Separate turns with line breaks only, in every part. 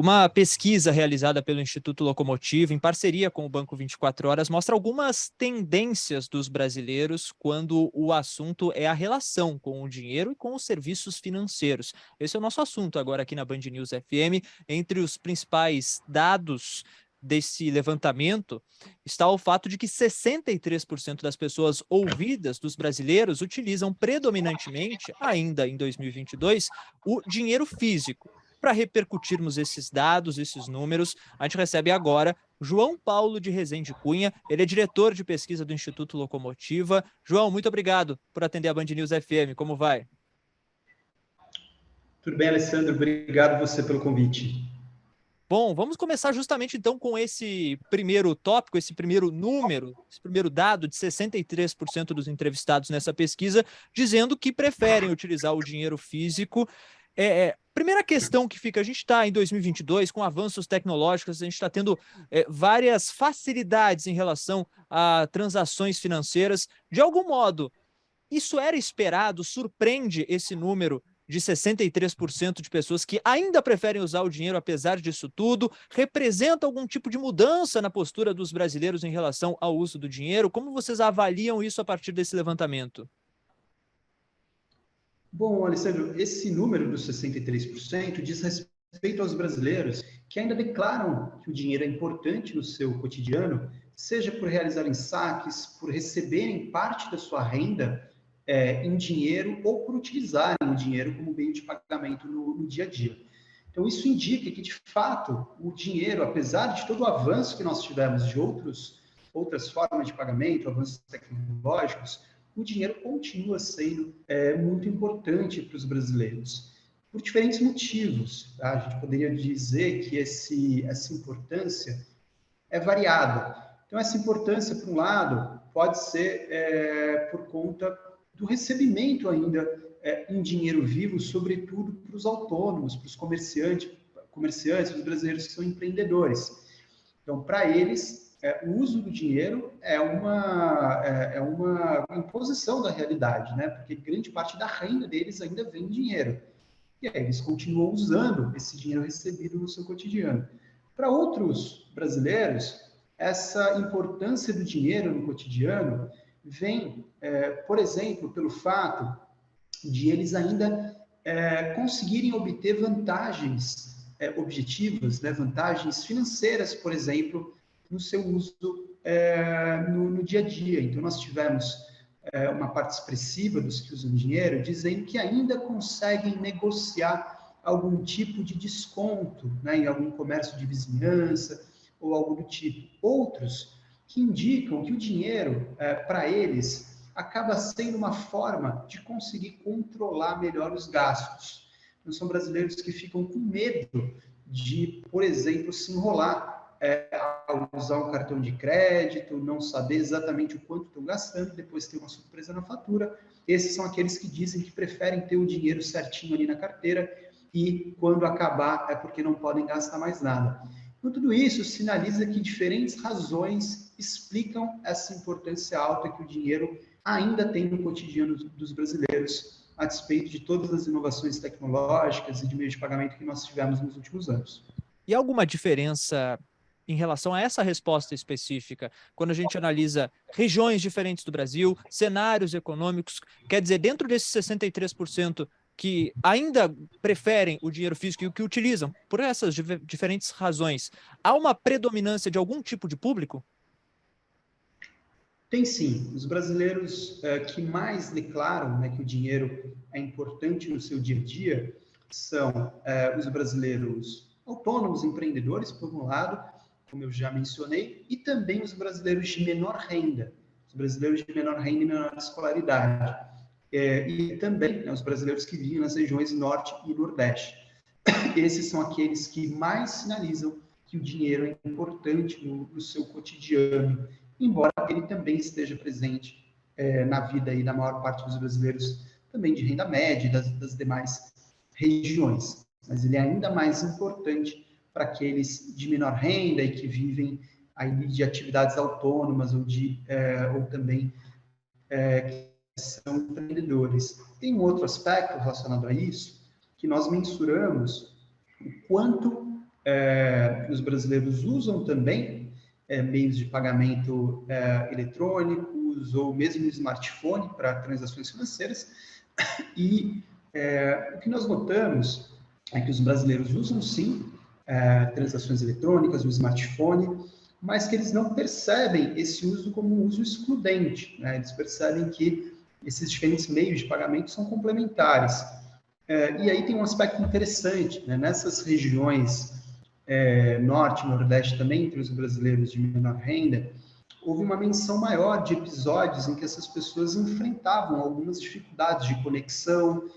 Uma pesquisa realizada pelo Instituto Locomotiva, em parceria com o Banco 24 Horas, mostra algumas tendências dos brasileiros quando o assunto é a relação com o dinheiro e com os serviços financeiros. Esse é o nosso assunto agora aqui na Band News FM. Entre os principais dados desse levantamento está o fato de que 63% das pessoas ouvidas dos brasileiros utilizam predominantemente, ainda em 2022, o dinheiro físico. Para repercutirmos esses dados, esses números, a gente recebe agora João Paulo de Rezende Cunha, ele é diretor de pesquisa do Instituto Locomotiva. João, muito obrigado por atender a Band News FM, como vai?
Tudo bem, Alessandro? Obrigado você pelo convite.
Bom, vamos começar justamente então com esse primeiro tópico, esse primeiro número, esse primeiro dado de 63% dos entrevistados nessa pesquisa dizendo que preferem utilizar o dinheiro físico. Primeira questão que fica, a gente está em 2022 com avanços tecnológicos, a gente está tendo várias facilidades em relação a transações financeiras. De algum modo, isso era esperado? Surpreende esse número de 63% de pessoas que ainda preferem usar o dinheiro apesar disso tudo? Representa algum tipo de mudança na postura dos brasileiros em relação ao uso do dinheiro? Como vocês avaliam isso a partir desse levantamento?
Bom, Alessandro, esse número dos 63% diz respeito aos brasileiros que ainda declaram que o dinheiro é importante no seu cotidiano, seja por realizarem saques, por receberem parte da sua renda em dinheiro ou por utilizarem o dinheiro como meio de pagamento no dia a dia. Então, isso indica que, de fato, o dinheiro, apesar de todo o avanço que nós tivemos de outras formas de pagamento, avanços tecnológicos, o dinheiro continua sendo muito importante para os brasileiros, por diferentes motivos. Tá? A gente poderia dizer que essa importância é variada. Então, essa importância, por um lado, pode ser por conta do recebimento ainda em dinheiro vivo, sobretudo para os autônomos, para os comerciantes, os brasileiros que são empreendedores. Então, para eles, o uso do dinheiro é uma imposição da realidade, né? Porque grande parte da renda deles ainda vem em dinheiro. E aí eles continuam usando esse dinheiro recebido no seu cotidiano. Para outros brasileiros, essa importância do dinheiro no cotidiano vem, por exemplo, pelo fato de eles ainda conseguirem obter vantagens objetivas, né, vantagens financeiras, por exemplo, no seu uso no dia a dia. Então, nós tivemos uma parte expressiva dos que usam dinheiro dizendo que ainda conseguem negociar algum tipo de desconto, né, em algum comércio de vizinhança ou algo do tipo. Outros que indicam que o dinheiro, para eles, acaba sendo uma forma de conseguir controlar melhor os gastos. Não são brasileiros que ficam com medo de, por exemplo, se enrolar ao usar um cartão de crédito, não saber exatamente o quanto estão gastando, depois ter uma surpresa na fatura. Esses são aqueles que dizem que preferem ter o dinheiro certinho ali na carteira e quando acabar é porque não podem gastar mais nada. Então, tudo isso sinaliza que diferentes razões explicam essa importância alta que o dinheiro ainda tem no cotidiano dos brasileiros, a despeito de todas as inovações tecnológicas e de meio de pagamento que nós tivemos nos últimos anos.
E alguma diferença em relação a essa resposta específica, quando a gente analisa regiões diferentes do Brasil, cenários econômicos, quer dizer, dentro desses 63% que ainda preferem o dinheiro físico e o que utilizam por essas diferentes razões, há uma predominância de algum tipo de público?
Tem sim. Os brasileiros que mais declaram, né, que o dinheiro é importante no seu dia a dia são os brasileiros autônomos, empreendedores, por um lado, como eu já mencionei, e também os brasileiros de menor renda, os brasileiros de menor renda e menor escolaridade. E também, né, os brasileiros que vivem nas regiões Norte e Nordeste. Esses são aqueles que mais sinalizam que o dinheiro é importante no seu cotidiano, embora ele também esteja presente na vida aí da maior parte dos brasileiros, também de renda média e das demais regiões. Mas ele é ainda mais importante para aqueles de menor renda e que vivem aí de atividades autônomas ou também são empreendedores. Tem um outro aspecto relacionado a isso, que nós mensuramos o quanto os brasileiros usam também meios de pagamento eletrônicos ou mesmo smartphone para transações financeiras. E o que nós notamos é que os brasileiros usam, sim, transações eletrônicas, o smartphone, mas que eles não percebem esse uso como um uso excludente, né? Eles percebem que esses diferentes meios de pagamento são complementares. E aí tem um aspecto interessante, né? Nessas regiões norte e nordeste também, entre os brasileiros de menor renda, houve uma menção maior de episódios em que essas pessoas enfrentavam algumas dificuldades de conexão,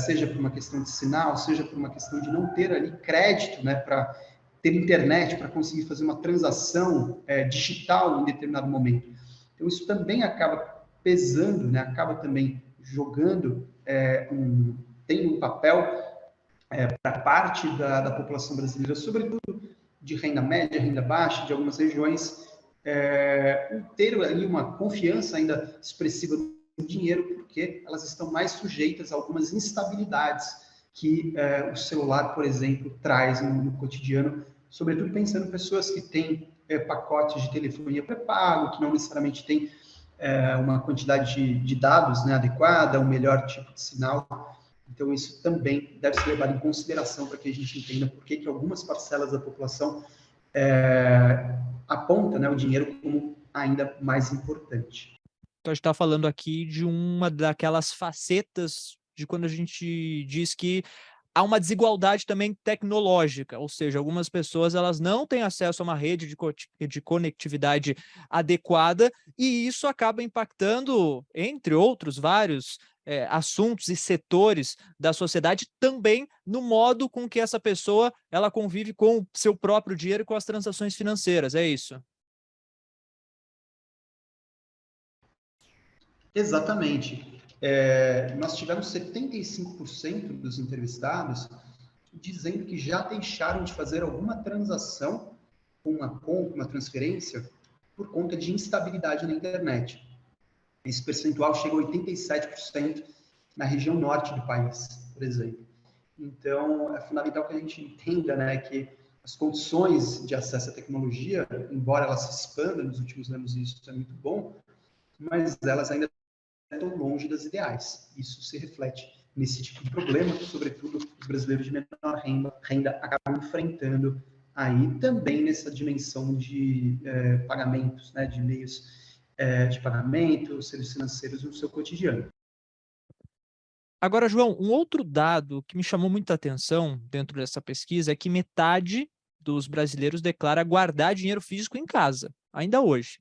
seja por uma questão de sinal, seja por uma questão de não ter ali crédito, né, para ter internet, para conseguir fazer uma transação digital em determinado momento. Então, isso também acaba pesando, né, acaba também jogando, tem um papel para parte da população brasileira, sobretudo de renda média, renda baixa, de algumas regiões, ter ali uma confiança ainda expressiva no dinheiro, porque elas estão mais sujeitas a algumas instabilidades que o celular, por exemplo, traz no cotidiano, sobretudo pensando em pessoas que têm pacotes de telefonia pré-pago, que não necessariamente têm uma quantidade de dados, né, adequada, um melhor tipo de sinal. Então, isso também deve ser levado em consideração para que a gente entenda por que algumas parcelas da população apontam, né, o dinheiro como ainda mais importante.
Então, a gente está falando aqui de uma daquelas facetas de quando a gente diz que há uma desigualdade também tecnológica, ou seja, algumas pessoas elas não têm acesso a uma rede de conectividade adequada e isso acaba impactando, entre outros vários assuntos e setores da sociedade, também no modo com que essa pessoa ela convive com o seu próprio dinheiro e com as transações financeiras, é isso?
Exatamente. Nós tivemos 75% dos entrevistados dizendo que já deixaram de fazer alguma transação, uma compra, uma transferência, por conta de instabilidade na internet. Esse percentual chega a 87% na região norte do país, por exemplo. Então, é fundamental que a gente entenda, né, que as condições de acesso à tecnologia, embora elas se expandam nos últimos anos, e isso é muito bom, mas elas ainda estão longe das ideais. Isso se reflete nesse tipo de problema, que, sobretudo, os brasileiros de menor renda acabam enfrentando aí também nessa dimensão de pagamentos, né, de meios de pagamento, serviços financeiros no seu cotidiano.
Agora, João, um outro dado que me chamou muita atenção dentro dessa pesquisa é que metade dos brasileiros declara guardar dinheiro físico em casa, ainda hoje.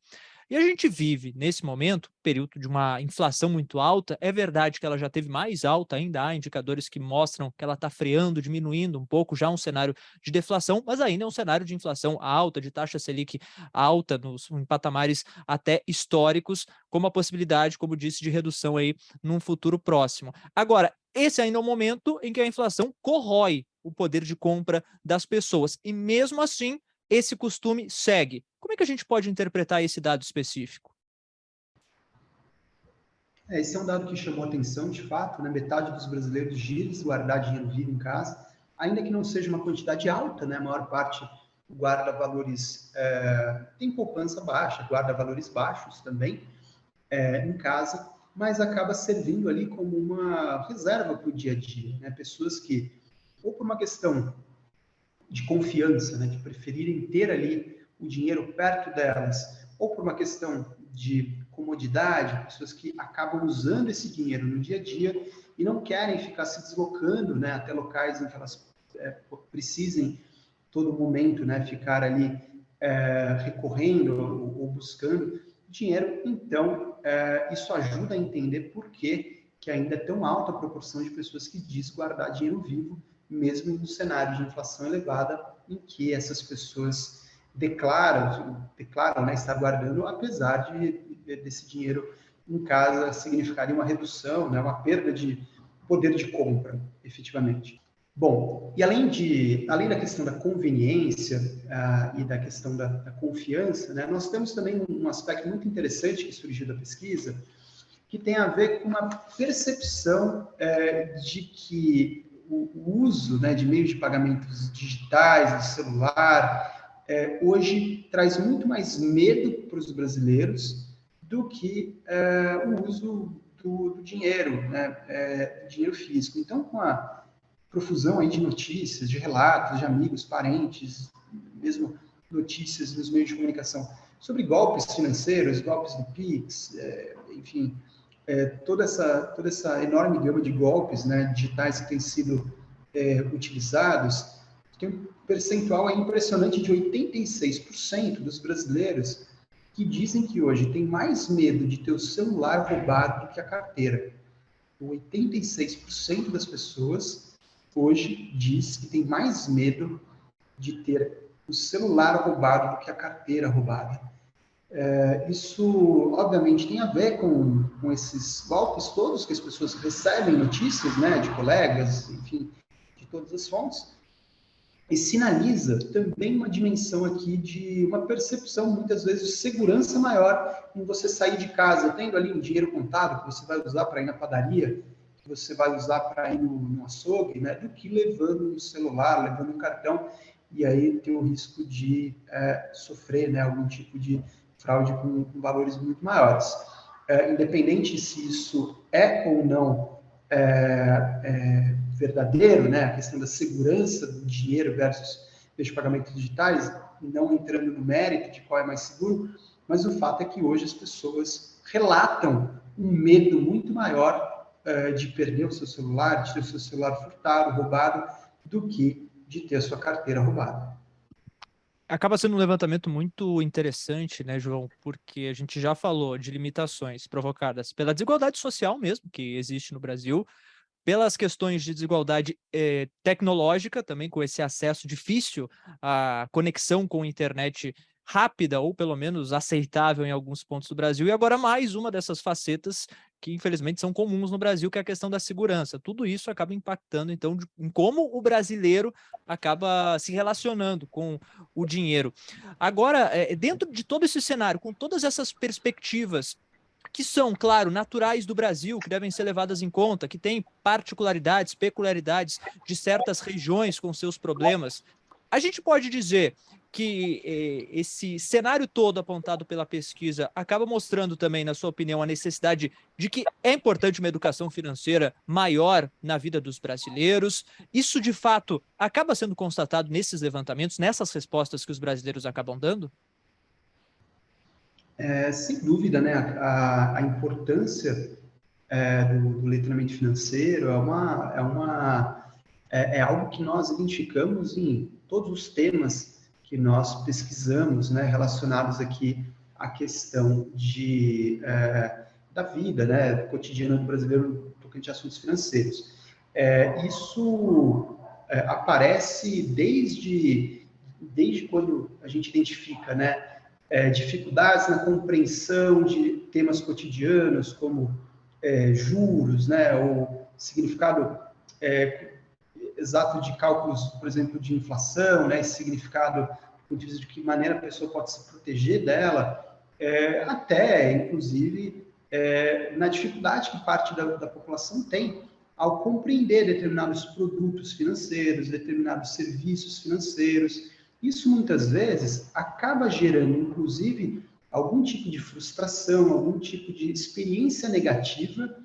E a gente vive, nesse momento, período de uma inflação muito alta. É verdade que ela já teve mais alta, ainda há indicadores que mostram que ela está freando, diminuindo um pouco, já um cenário de deflação, mas ainda é um cenário de inflação alta, de taxa Selic alta, em patamares até históricos, com uma possibilidade, como disse, de redução aí num futuro próximo. Agora, esse ainda é o momento em que a inflação corrói o poder de compra das pessoas, e mesmo assim, esse costume segue. Como é que a gente pode interpretar esse dado específico?
Esse é um dado que chamou atenção, de fato, né? Metade dos brasileiros diz guardar dinheiro vivo em casa, ainda que não seja uma quantidade alta, né? A maior parte guarda valores, tem poupança baixa, guarda valores baixos também em casa, mas acaba servindo ali como uma reserva para o dia a dia, né? Pessoas que, ou por uma questão de confiança, né? De preferirem ter ali o dinheiro perto delas, ou por uma questão de comodidade, pessoas que acabam usando esse dinheiro no dia a dia e não querem ficar se deslocando, né, até locais em que elas precisem todo momento, né, ficar ali recorrendo ou buscando dinheiro. Então, isso ajuda a entender por que ainda é tão alta a proporção de pessoas que diz guardar dinheiro vivo, mesmo em um cenário de inflação elevada, em que essas pessoas declaram, né, estar guardando, apesar desse dinheiro em casa significaria uma redução, né, uma perda de poder de compra, efetivamente. Bom, e além da questão da conveniência e da questão da confiança, né, nós temos também um aspecto muito interessante que surgiu da pesquisa, que tem a ver com uma percepção de que o uso, né, de meios de pagamentos digitais, de celular, hoje traz muito mais medo para os brasileiros do que o uso do dinheiro, né, dinheiro físico. Então, com a profusão aí de notícias, de relatos de amigos, parentes, mesmo notícias nos meios de comunicação sobre golpes financeiros, golpes do Pix, enfim, toda essa enorme gama de golpes, né, digitais que têm sido utilizados, tem um percentual impressionante de 86% dos brasileiros que dizem que hoje tem mais medo de ter o celular roubado do que a carteira. 86% das pessoas hoje diz que tem mais medo de ter o celular roubado do que a carteira roubada. Isso, obviamente, tem a ver com esses golpes todos que as pessoas recebem notícias, né, de colegas, enfim, de todas as fontes, e sinaliza também uma dimensão aqui de uma percepção, muitas vezes, de segurança maior em você sair de casa, tendo ali um dinheiro contado que você vai usar para ir na padaria, que você vai usar para ir no açougue, né, do que levando um celular, levando um cartão, e aí tem o risco de sofrer, né, algum tipo de fraude com valores muito maiores. Independente se isso é ou não verdadeiro, né, a questão da segurança do dinheiro versus os pagamentos digitais, não entrando no mérito de qual é mais seguro, mas o fato é que hoje as pessoas relatam um medo muito maior de perder o seu celular, de ter o seu celular furtado, roubado, do que de ter a sua carteira roubada.
Acaba sendo um levantamento muito interessante, né, João? Porque a gente já falou de limitações provocadas pela desigualdade social mesmo, que existe no Brasil, pelas questões de desigualdade tecnológica, também com esse acesso difícil à conexão com a internet rápida, ou pelo menos aceitável em alguns pontos do Brasil, e agora mais uma dessas facetas que infelizmente são comuns no Brasil, que é a questão da segurança. Tudo isso acaba impactando, então, em como o brasileiro acaba se relacionando com o dinheiro. Agora, dentro de todo esse cenário, com todas essas perspectivas que são, claro, naturais do Brasil, que devem ser levadas em conta, que têm particularidades, peculiaridades de certas regiões com seus problemas. A gente pode dizer que esse cenário todo apontado pela pesquisa acaba mostrando também, na sua opinião, a necessidade de que é importante uma educação financeira maior na vida dos brasileiros. Isso, de fato, acaba sendo constatado nesses levantamentos, nessas respostas que os brasileiros acabam dando?
Sem dúvida, né, a importância do letramento financeiro é algo que nós identificamos em todos os temas que nós pesquisamos, né, relacionados aqui à questão da vida, né, cotidiana do brasileiro tocante a assuntos financeiros. Isso aparece desde quando a gente identifica, né, dificuldades na compreensão de temas cotidianos como juros, né, ou significado exato de cálculos, por exemplo, de inflação, né, esse significado de que maneira a pessoa pode se proteger dela, até, inclusive, na dificuldade que parte da população tem ao compreender determinados produtos financeiros, determinados serviços financeiros. Isso, muitas vezes, acaba gerando, inclusive, algum tipo de frustração, algum tipo de experiência negativa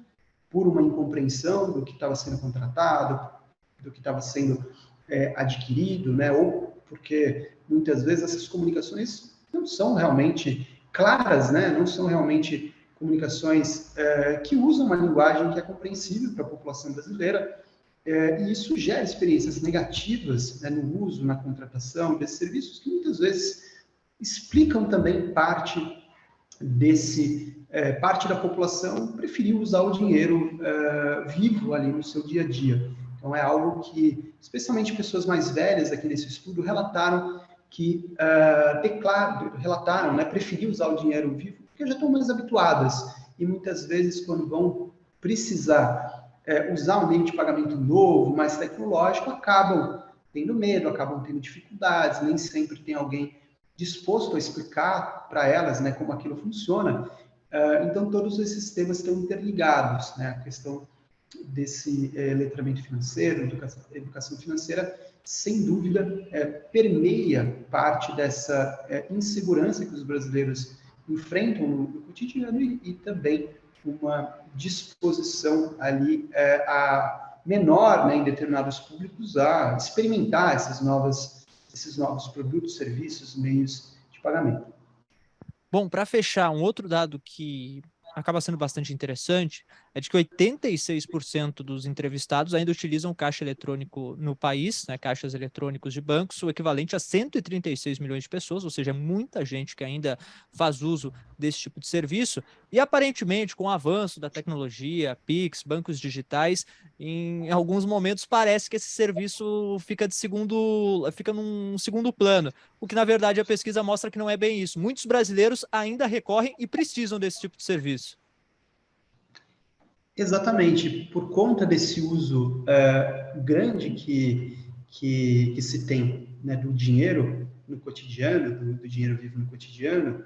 por uma incompreensão do que estava sendo contratado, do que estava sendo adquirido, né? Ou porque, muitas vezes, essas comunicações não são realmente claras, né? Não são realmente comunicações que usam uma linguagem que é compreensível para a população brasileira, e isso gera experiências negativas, né, no uso, na contratação desses serviços, que muitas vezes explicam também parte da população preferiu usar o dinheiro vivo ali no seu dia a dia. Então, é algo que, especialmente pessoas mais velhas aqui nesse estudo, relataram que né, preferiam usar o dinheiro vivo porque já estão mais habituadas. E muitas vezes, quando vão precisar usar um meio de pagamento novo, mais tecnológico, acabam tendo medo, acabam tendo dificuldades, nem sempre tem alguém disposto a explicar para elas, né, como aquilo funciona. Então, todos esses temas estão interligados, né, a questão desse letramento financeiro, educação financeira, sem dúvida, permeia parte dessa insegurança que os brasileiros enfrentam no cotidiano e também uma disposição ali a menor, né, em determinados públicos a experimentar esses novos produtos, serviços, meios de pagamento.
Bom, para fechar, um outro dado que acaba sendo bastante interessante é de que 86% dos entrevistados ainda utilizam caixa eletrônico no país, né, caixas eletrônicos de bancos, o equivalente a 136 milhões de pessoas, ou seja, muita gente que ainda faz uso desse tipo de serviço. E aparentemente, com o avanço da tecnologia, Pix, bancos digitais, em alguns momentos parece que esse serviço fica num segundo plano, o que na verdade a pesquisa mostra que não é bem isso. Muitos brasileiros ainda recorrem e precisam desse tipo de serviço.
Exatamente, por conta desse uso grande que se tem, né, do dinheiro no cotidiano, do dinheiro vivo no cotidiano,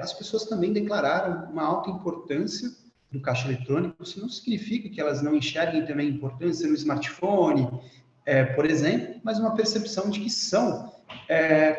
as pessoas também declararam uma alta importância do caixa eletrônico. Isso não significa que elas não enxerguem também a importância no smartphone, por exemplo, mas uma percepção de que são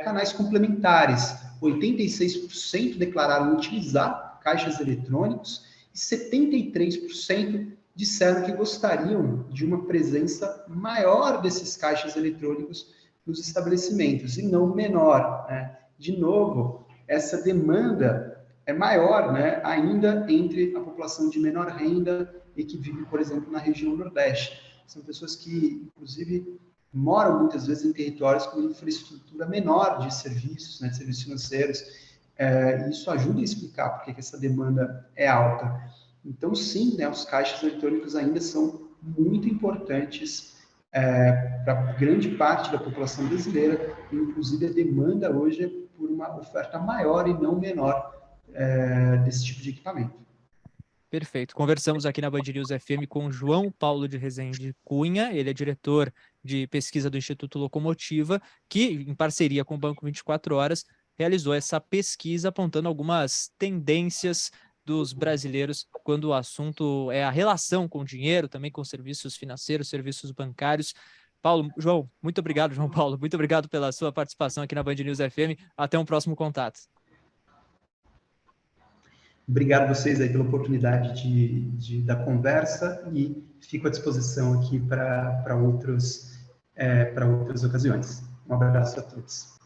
canais complementares. 86% declararam utilizar caixas eletrônicos e 73% disseram que gostariam de uma presença maior desses caixas eletrônicos nos estabelecimentos e não menor, né? De novo, essa demanda é maior, né, ainda entre a população de menor renda e que vive, por exemplo, na região Nordeste. São pessoas que, inclusive, moram muitas vezes em territórios com infraestrutura menor de serviços, né, de serviços financeiros, e isso ajuda a explicar por que essa demanda é alta. Então, sim, né, os caixas eletrônicos ainda são muito importantes para grande parte da população brasileira, e inclusive a demanda hoje é por uma oferta maior e não menor desse tipo de equipamento.
Perfeito. Conversamos aqui na Band News FM com João Paulo de Rezende Cunha, ele é diretor de pesquisa do Instituto Locomotiva, que, em parceria com o Banco 24 Horas, realizou essa pesquisa apontando algumas tendências dos brasileiros quando o assunto é a relação com o dinheiro, também com serviços financeiros, serviços bancários. João, muito obrigado, João Paulo, muito obrigado pela sua participação aqui na Band News FM. Até um próximo contato.
Obrigado a vocês aí pela oportunidade da conversa e fico à disposição aqui para outras ocasiões. Um abraço a todos.